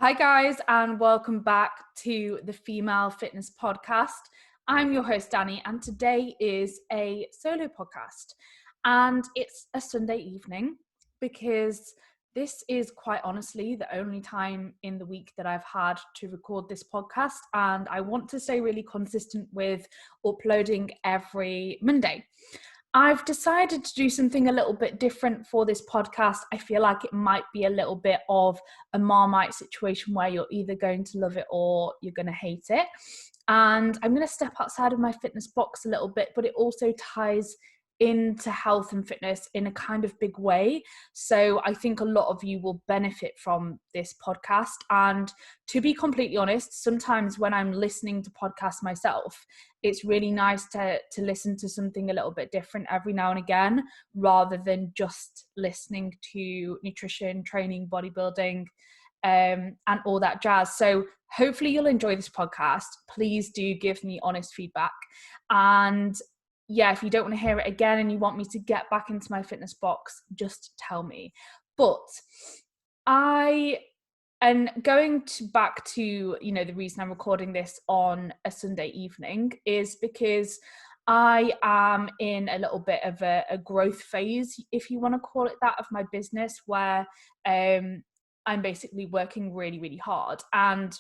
Hi guys, and welcome back to the Female Fitness Podcast. I'm your host Danni, and today is a solo podcast. And it's a Sunday evening because this is quite honestly the only time in the week that I've had to record this podcast, and I want to stay really consistent with uploading every Monday. I've decided to do something a little bit different for this podcast. I feel like it might be a little bit of a Marmite situation where you're either going to love it or you're going to hate it. And I'm going to step outside of my fitness box a little bit, but it also ties into health and fitness in a kind of big way. So I think a lot of you will benefit from this podcast. And to be completely honest, sometimes when I'm listening to podcasts myself, it's really nice to listen to something a little bit different every now and again, rather than just listening to nutrition, training, bodybuilding, and all that jazz. So hopefully you'll enjoy this podcast. Please do give me honest feedback. And yeah, if you don't want to hear it again and you want me to get back into my fitness box, just tell me. But back to, the reason I'm recording this on a Sunday evening is because I am in a little bit of a growth phase, if you want to call it that, of my business, where I'm basically working really, really hard. And,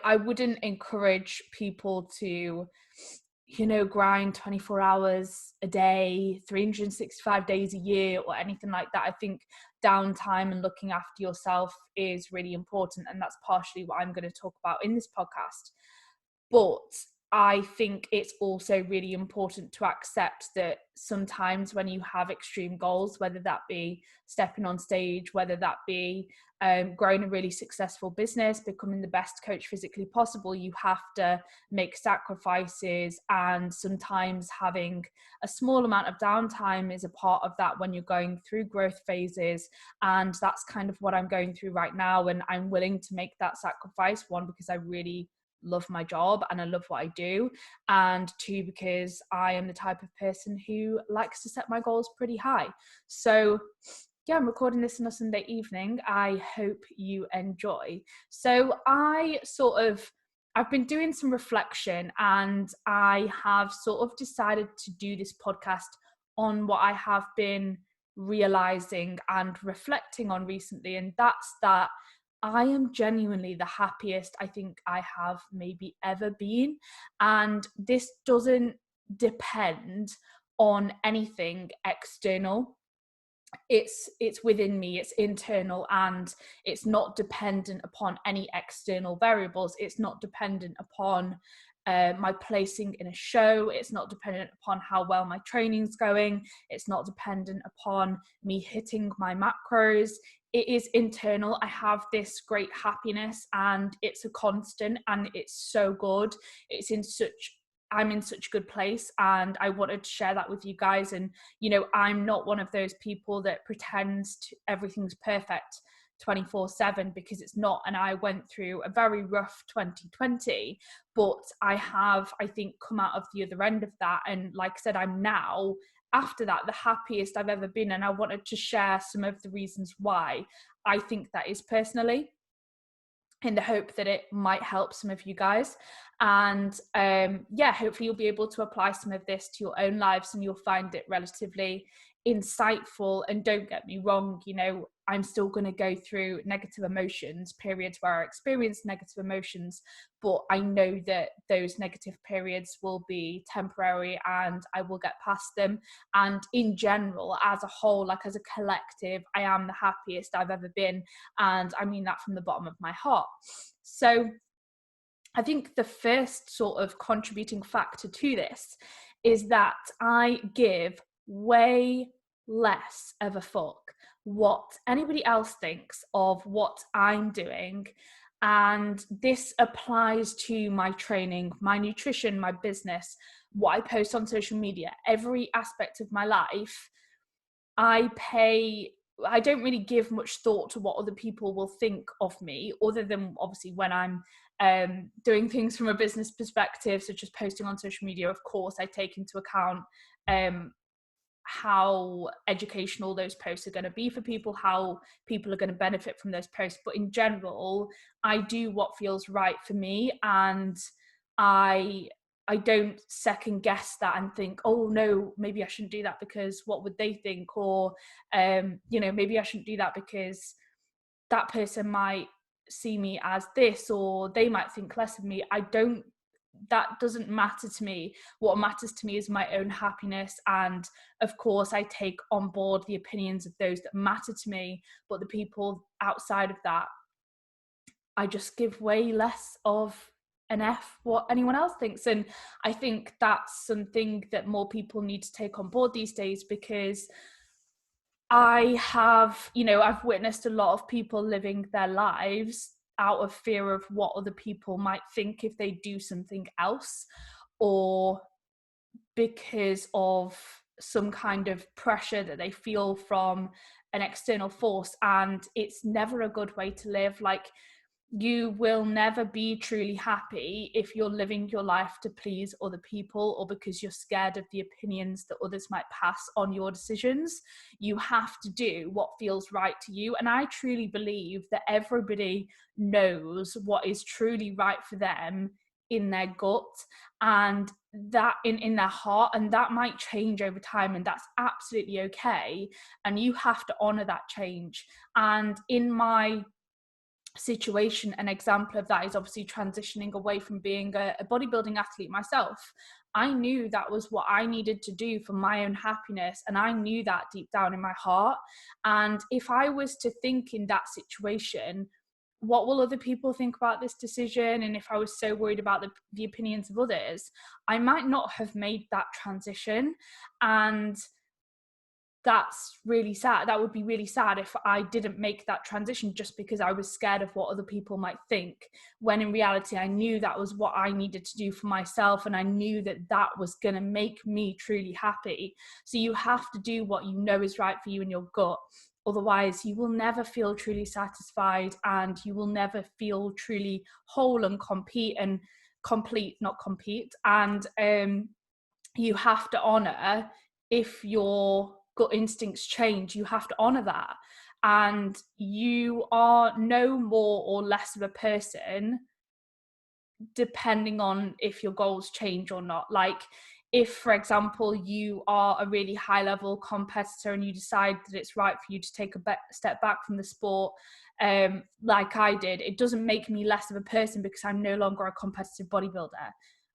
I wouldn't encourage people to grind 24 hours a day, 365 days a year or anything like that. I think downtime and looking after yourself is really important. And that's partially what I'm going to talk about in this podcast. But I think it's also really important to accept that sometimes when you have extreme goals, whether that be stepping on stage, whether that be growing a really successful business, becoming the best coach physically possible, you have to make sacrifices, and sometimes having a small amount of downtime is a part of that when you're going through growth phases. And that's kind of what I'm going through right now, and I'm willing to make that sacrifice, one, because I really love my job and I love what I do, and two, because I am the type of person who likes to set my goals pretty high. So yeah, I'm recording this on a Sunday evening. I hope you enjoy. So I've been doing some reflection, and I have sort of decided to do this podcast on what I have been realizing and reflecting on recently, and that's that I am genuinely the happiest I think I have maybe ever been. And this doesn't depend on anything external. It's within me, it's internal, and it's not dependent upon any external variables. It's not dependent upon my placing in a show. It's not dependent upon how well my training's going. It's not dependent upon me hitting my macros. It is internal. I have this great happiness, and it's a constant, and it's so good. I'm in such a good place, and I wanted to share that with you guys. And I'm not one of those people that pretends everything's perfect 24/7, because it's not. And I went through a very rough 2020, but I have, I think, come out of the other end of that. And like I said, I'm now, after that, the happiest I've ever been. And I wanted to share some of the reasons why I think that is personally, in the hope that it might help some of you guys. And hopefully you'll be able to apply some of this to your own lives, and you'll find it relatively insightful. And don't get me wrong, I'm still going to go through negative emotions, periods where I experience negative emotions, but I know that those negative periods will be temporary and I will get past them. And in general, as a whole, like as a collective, I am the happiest I've ever been. And I mean that from the bottom of my heart. So I think the first sort of contributing factor to this is that I give way less of a fuck what anybody else thinks of what I'm doing. And this applies to my training, my nutrition, my business, what I post on social media, every aspect of my life. I don't really give much thought to what other people will think of me, other than obviously when I'm doing things from a business perspective, such as posting on social media. Of course, I take into account how educational those posts are going to be for people, how people are going to benefit from those posts. But in general, I do what feels right for me, and I don't second guess that and think, oh no, maybe I shouldn't do that because what would they think? Or maybe I shouldn't do that because that person might see me as this, or they might think less of me. That doesn't matter to me. What matters to me is my own happiness. And of course, I take on board the opinions of those that matter to me, but the people outside of that, I just give way less of an F what anyone else thinks. And I think that's something that more people need to take on board these days, because I've witnessed a lot of people living their lives out of fear of what other people might think if they do something else, or because of some kind of pressure that they feel from an external force. And it's never a good way to live. Like, you will never be truly happy if you're living your life to please other people, or because you're scared of the opinions that others might pass on your decisions. You have to do what feels right to you. And I truly believe that everybody knows what is truly right for them in their gut, and that in their heart, and that might change over time, and that's absolutely okay. And you have to honor that change. And in my situation, an example of that is obviously transitioning away from being a bodybuilding athlete myself. I knew that was what I needed to do for my own happiness, and I knew that deep down in my heart. And if I was to think in that situation, what will other people think about this decision? And if I was so worried about the opinions of others, I might not have made that transition. And that's really sad. That would be really sad if I didn't make that transition just because I was scared of what other people might think, when in reality I knew that was what I needed to do for myself, and I knew that that was going to make me truly happy. So you have to do what you know is right for you in your gut. Otherwise, you will never feel truly satisfied, and you will never feel truly whole and complete, not compete. And you have to honor, if your gut instincts change, you have to honor that. And you are no more or less of a person depending on if your goals change or not. Like, if, for example, you are a really high level competitor and you decide that it's right for you to take a step back from the sport, like I did, it doesn't make me less of a person because I'm no longer a competitive bodybuilder.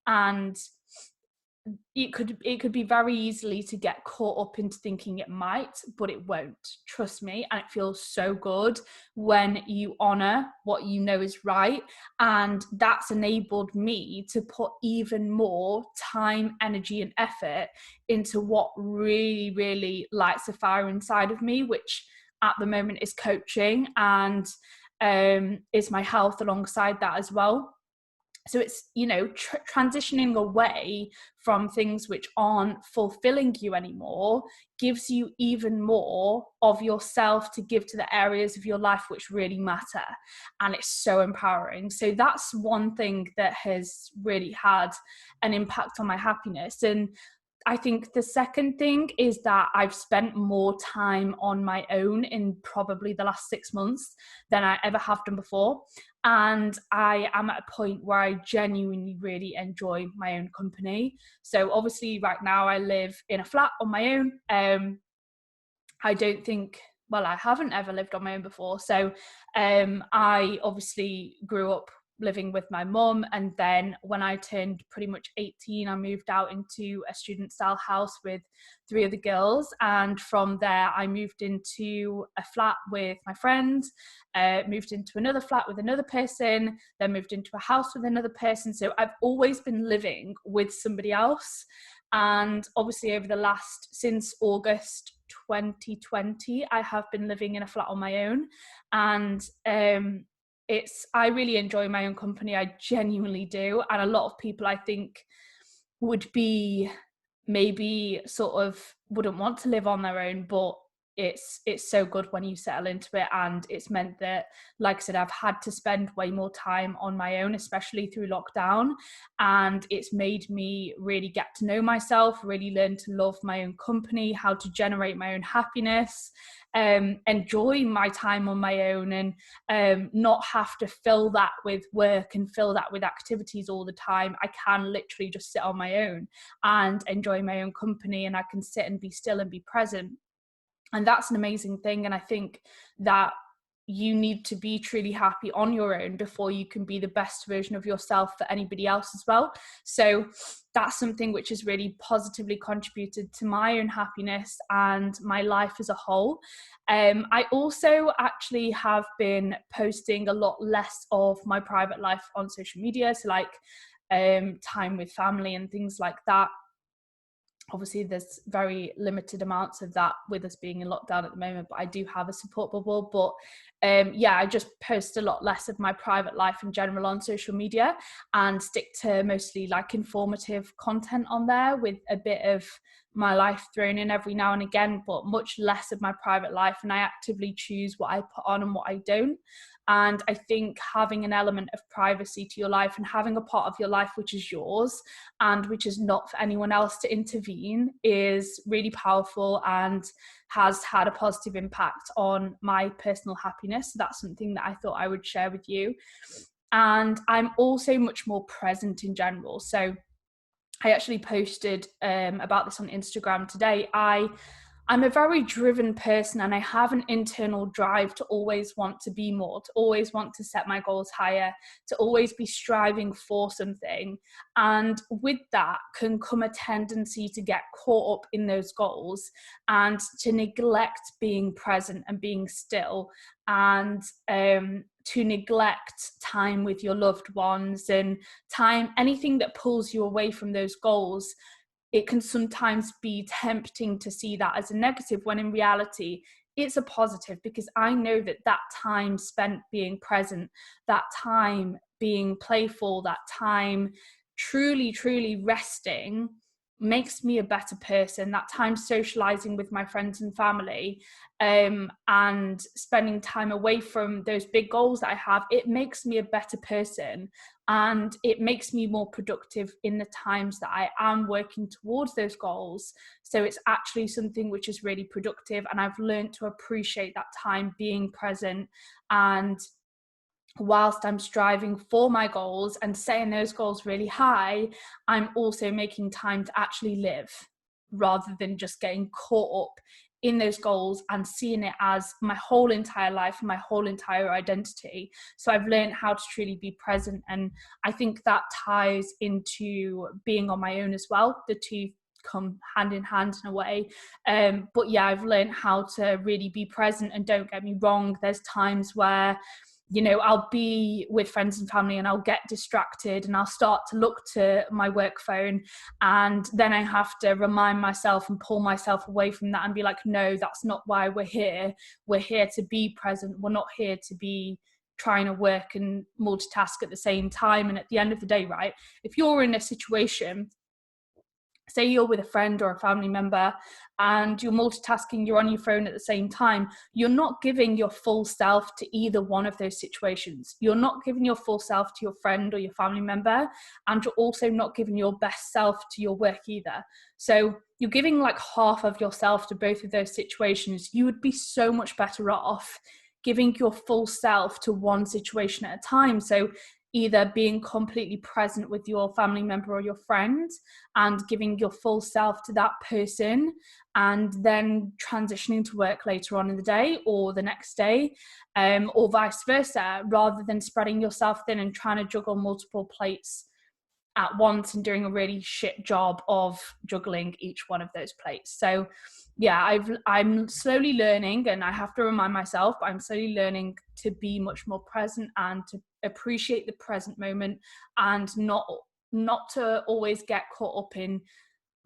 And it could be very easily to get caught up into thinking it might, but it won't. Trust me. And it feels so good when you honor what you know is right. And that's enabled me to put even more time, energy, and effort into what really, really lights a fire inside of me, which at the moment is coaching, and is my health alongside that as well. So it's, transitioning away from things which aren't fulfilling you anymore gives you even more of yourself to give to the areas of your life which really matter. And it's so empowering. So that's one thing that has really had an impact on my happiness. And I think the second thing is that I've spent more time on my own in probably the last 6 months than I ever have done before. And I am at a point where I genuinely really enjoy my own company. So obviously right now I live in a flat on my own. I haven't ever lived on my own before. So I obviously grew up living with my mum, and then when I turned pretty much 18, I moved out into a student style house with 3 other girls, and from there I moved into a flat with my friend, moved into another flat with another person, then moved into a house with another person. So I've always been living with somebody else. And obviously since August 2020, I have been living in a flat on my own. And I really enjoy my own company. I genuinely do. And a lot of people, I think, would be maybe sort of wouldn't want to live on their own, but it's so good when you settle into it. And it's meant that, like I said, I've had to spend way more time on my own, especially through lockdown, and it's made me really get to know myself, really learn to love my own company, how to generate my own happiness, enjoy my time on my own, and not have to fill that with work and fill that with activities all the time. I can literally just sit on my own and enjoy my own company, and I can sit and be still and be present. And that's an amazing thing. And I think that you need to be truly happy on your own before you can be the best version of yourself for anybody else as well. So that's something which has really positively contributed to my own happiness and my life as a whole. I also actually have been posting a lot less of my private life on social media, so like time with family and things like that. Obviously there's very limited amounts of that with us being in lockdown at the moment, but I do have a support bubble. But yeah, I just post a lot less of my private life in general on social media and stick to mostly like informative content on there, with a bit of my life thrown in every now and again, but much less of my private life. And I actively choose what I put on and what I don't. And I think having an element of privacy to your life and having a part of your life which is yours and which is not for anyone else to intervene is really powerful and has had a positive impact on my personal happiness. So that's something that I thought I would share with you. And I'm also much more present in general. So I actually posted about this on Instagram today. I'm a very driven person, and I have an internal drive to always want to be more, to always want to set my goals higher, to always be striving for something. And with that can come a tendency to get caught up in those goals and to neglect being present and being still, and to neglect time with your loved ones and time, anything that pulls you away from those goals. It can sometimes be tempting to see that as a negative, when in reality it's a positive, because I know that that time spent being present, that time being playful, that time truly resting makes me a better person. That time socializing with my friends and family, and spending time away from those big goals that I have, it makes me a better person, and it makes me more productive in the times that I am working towards those goals. So it's actually something which is really productive, and I've learned to appreciate that time being present. And whilst I'm striving for my goals and setting those goals really high, I'm also making time to actually live, rather than just getting caught up in those goals and seeing it as my whole entire life, my whole entire identity. So I've learned how to truly be present. And I think that ties into being on my own as well. The two come hand in hand in a way. But yeah, I've learned how to really be present. And don't get me wrong, there's times where, you know, I'll be with friends and family and I'll get distracted and I'll start to look to my work phone, and then I have to remind myself and pull myself away from that and be like, no, that's not why we're here. We're here to be present. We're not here to be trying to work and multitask at the same time. And at the end of the day, right, if you're in a situation, say you're with a friend or a family member and you're multitasking, you're on your phone at the same time, you're not giving your full self to either one of those situations. You're not giving your full self to your friend or your family member, and you're also not giving your best self to your work either. So you're giving like half of yourself to both of those situations. You would be so much better off giving your full self to one situation at a time. So either being completely present with your family member or your friend and giving your full self to that person, and then transitioning to work later on in the day or the next day, or vice versa, rather than spreading yourself thin and trying to juggle multiple plates at once and doing a really shit job of juggling each one of those plates. So yeah, I'm slowly learning, and I have to remind myself, but I'm slowly learning to be much more present and to appreciate the present moment, and not to always get caught up in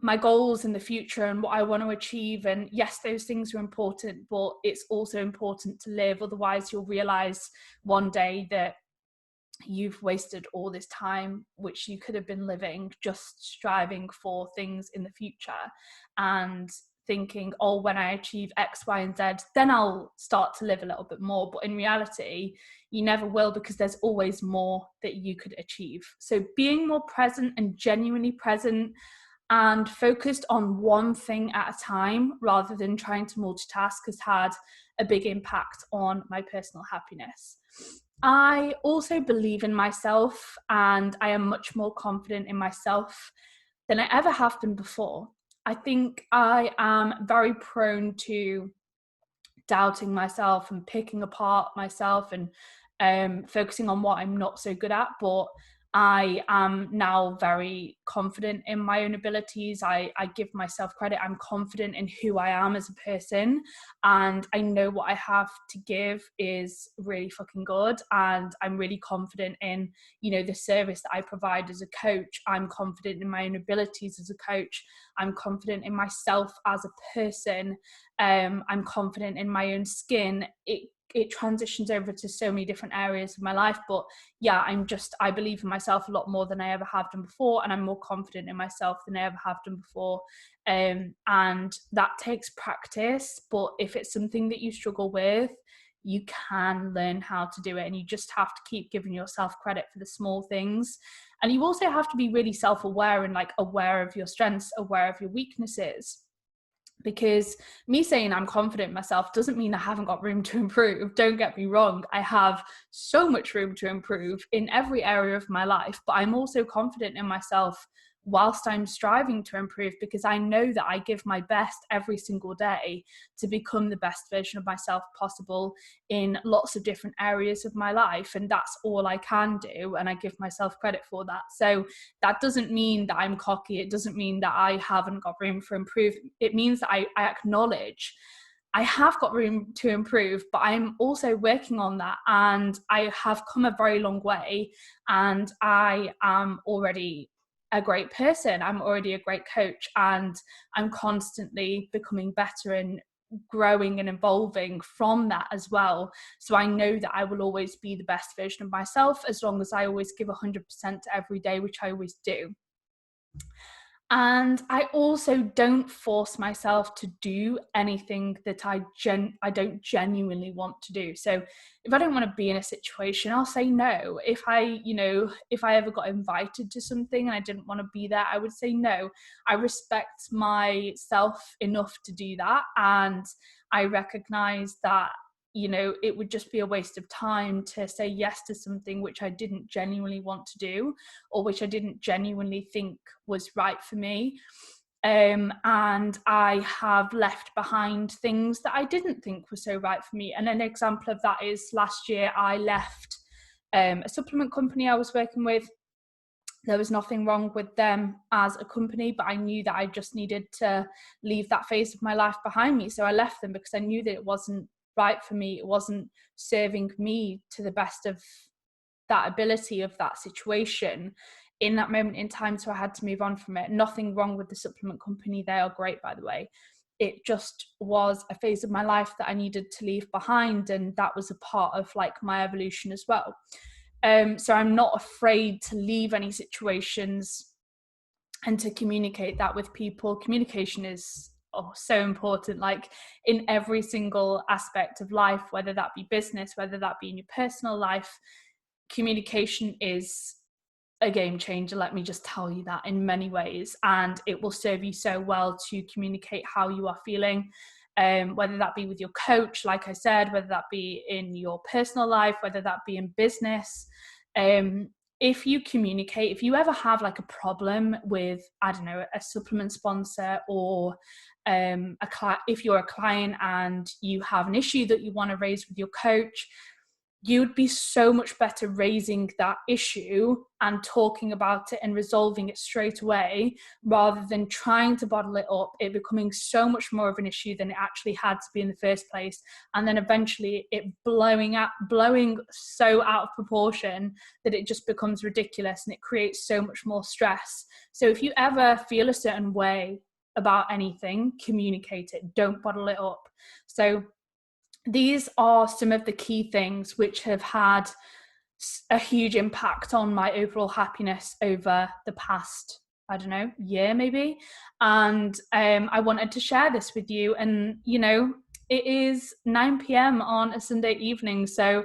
my goals in the future and what I want to achieve. And yes, those things are important, but it's also important to live. Otherwise you'll realize one day that you've wasted all this time which you could have been living just striving for things in the future, and thinking, oh, when I achieve X, Y, and Z, then I'll start to live a little bit more. But in reality, you never will, because there's always more that you could achieve. So being more present and genuinely present and focused on one thing at a time rather than trying to multitask has had a big impact on my personal happiness. I also believe in myself, and I am much more confident in myself than I ever have been before. I think I am very prone to doubting myself and picking apart myself and focusing on what I'm not so good at. But I am now very confident in my own abilities. I give myself credit. I'm confident in who I am as a person, and I know what I have to give is really fucking good. And I'm really confident in, you know, the service that I provide as a coach. I'm confident in my own abilities as a coach. I'm confident in myself as a person. I'm confident in my own skin. It transitions over to so many different areas of my life, but yeah, I believe in myself a lot more than I ever have done before, and I'm more confident in myself than I ever have done before. And that takes practice, but if it's something that you struggle with, you can learn how to do it, and you just have to keep giving yourself credit for the small things. And you also have to be really self-aware and like aware of your strengths, aware of your weaknesses. Because me saying I'm confident in myself doesn't mean I haven't got room to improve. Don't get me wrong. I have so much room to improve in every area of my life, but I'm also confident in myself whilst I'm striving to improve, because I know that I give my best every single day to become the best version of myself possible in lots of different areas of my life. And that's all I can do. And I give myself credit for that. So that doesn't mean that I'm cocky. It doesn't mean that I haven't got room for improvement. It means that I acknowledge I have got room to improve, but I'm also working on that. And I have come a very long way, and I am already a great person. I'm already a great coach, and I'm constantly becoming better and growing and evolving from that as well. So I know that I will always be the best version of myself as long as I always give 100% every day, which I always do. And I also don't force myself to do anything that I don't genuinely want to do. So if I don't want to be in a situation, I'll say no. If I ever got invited to something and I didn't want to be there, I would say no. I respect myself enough to do that. And I recognize that, you know, it would just be a waste of time to say yes to something which I didn't genuinely want to do, or which I didn't genuinely think was right for me. And I have left behind things that I didn't think were so right for me. And an example of that is last year I left a supplement company I was working with. There was nothing wrong with them as a company, but I knew that I just needed to leave that phase of my life behind me. So I left them because I knew that it wasn't right for me. It wasn't serving me to the best of that ability of that situation in that moment in time. So I had to move on from it. Nothing wrong with the supplement company. They are great, by the way. It just was a phase of my life that I needed to leave behind. And that was a part of like my evolution as well. So I'm not afraid to leave any situations and to communicate that with people. Communication is so important, like in every single aspect of life, whether that be business, whether that be in your personal life. Communication is a game changer, let me just tell you that, in many ways. And it will serve you so well to communicate how you are feeling, whether that be with your coach, like I said, whether that be in your personal life, whether that be in business. If you communicate, if you ever have like a problem with, I don't know, a supplement sponsor, or if you're a client and you have an issue that you want to raise with your coach, you'd be so much better raising that issue and talking about it and resolving it straight away, rather than trying to bottle it up, it becoming so much more of an issue than it actually had to be in the first place, and then eventually it blowing so out of proportion that it just becomes ridiculous and it creates so much more stress. So if you ever feel a certain way about anything, communicate it, don't bottle it up. So these are some of the key things which have had a huge impact on my overall happiness over the past I don't know, year maybe. And I wanted to share this with you. And, you know, it is 9 p.m. on a Sunday evening. So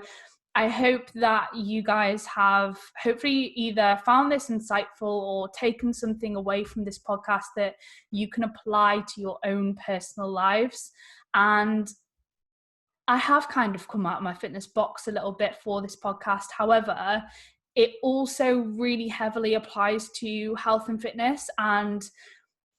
I hope that you guys have hopefully either found this insightful or taken something away from this podcast that you can apply to your own personal lives. And I have kind of come out of my fitness box a little bit for this podcast. However, it also really heavily applies to health and fitness. And,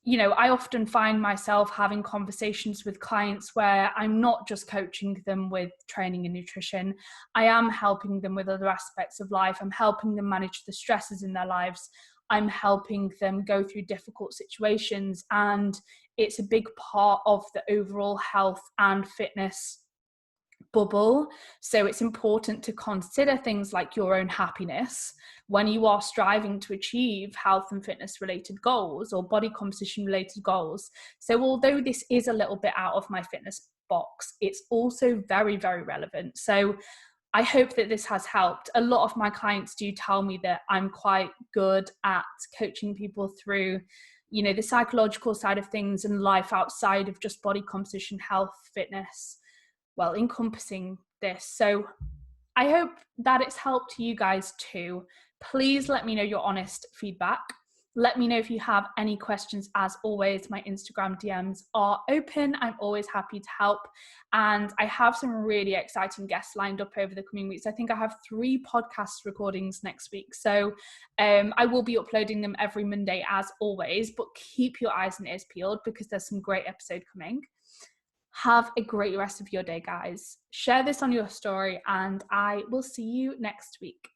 you know, I often find myself having conversations with clients where I'm not just coaching them with training and nutrition. I am helping them with other aspects of life. I'm helping them manage the stresses in their lives. I'm helping them go through difficult situations. And it's a big part of the overall health and fitness bubble. So it's important to consider things like your own happiness when you are striving to achieve health and fitness related goals or body composition related goals. So although this is a little bit out of my fitness box, it's also very, very relevant. So I hope that this has helped. A lot of my clients do tell me that I'm quite good at coaching people through, you know, the psychological side of things and life outside of just body composition, health, fitness, well, encompassing this. So I hope that it's helped you guys too. Please let me know your honest feedback. Let me know if you have any questions. As always, my Instagram DMs are open. I'm always happy to help. And I have some really exciting guests lined up over the coming weeks. I think I have 3 podcast recordings next week. So I will be uploading them every Monday as always, but keep your eyes and ears peeled because there's some great episode coming. Have a great rest of your day, guys. Share this on your story, and I will see you next week.